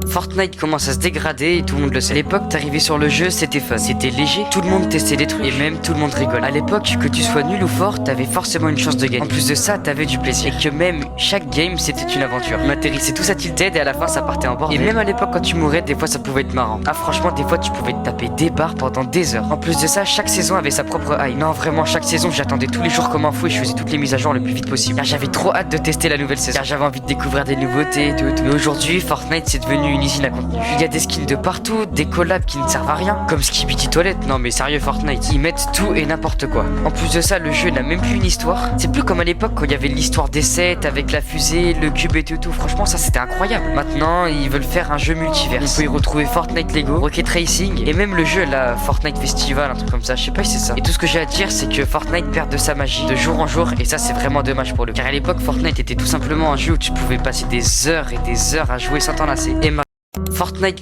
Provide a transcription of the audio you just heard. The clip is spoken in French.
Fortnite commence à se dégrader et tout le monde le sait. À l'époque, t'arrivais sur le jeu, c'était fun, c'était léger, tout le monde testait des trucs et même tout le monde rigole. À l'époque, que tu sois nul ou fort, t'avais forcément une chance de gagner. En plus de ça, t'avais du plaisir. Et que même chaque game, c'était une aventure. On atterrissait tous à Tilted et à la fin, ça partait en bordel. Et même à l'époque, quand tu mourais, des fois, ça pouvait être marrant. Ah, franchement, des fois, tu pouvais te taper des barres pendant des heures. En plus de ça, chaque saison avait sa propre hype. Non, vraiment, chaque saison, j'attendais tous les jours comme un fou et je faisais toutes les mises à jour le plus vite possible. Car j'avais trop hâte de tester la nouvelle saison. Car j'avais envie de découvrir des nouveautés et tout. Mais aujourd'hui, Fortnite, c'est devenu une usine à contenu. Il y a des skins de partout, des collabs qui ne servent à rien, comme Skibidi Toilette. Non mais sérieux Fortnite, ils mettent tout et n'importe quoi. En plus de ça, le jeu n'a même plus une histoire. C'est plus comme à l'époque quand il y avait l'histoire des sets avec la fusée, le cube et tout. Franchement ça c'était incroyable. Maintenant ils veulent faire un jeu multivers. On peut y retrouver Fortnite Lego, Rocket Racing et même le jeu là, Fortnite Festival, un truc comme ça, je sais pas si c'est ça. Et tout ce que j'ai à dire c'est que Fortnite perd de sa magie de jour en jour et ça c'est vraiment dommage pour le. Car à l'époque Fortnite était tout simplement un jeu où tu pouvais passer des heures et des heures à jouer sans t'en lasser. Et Fortnite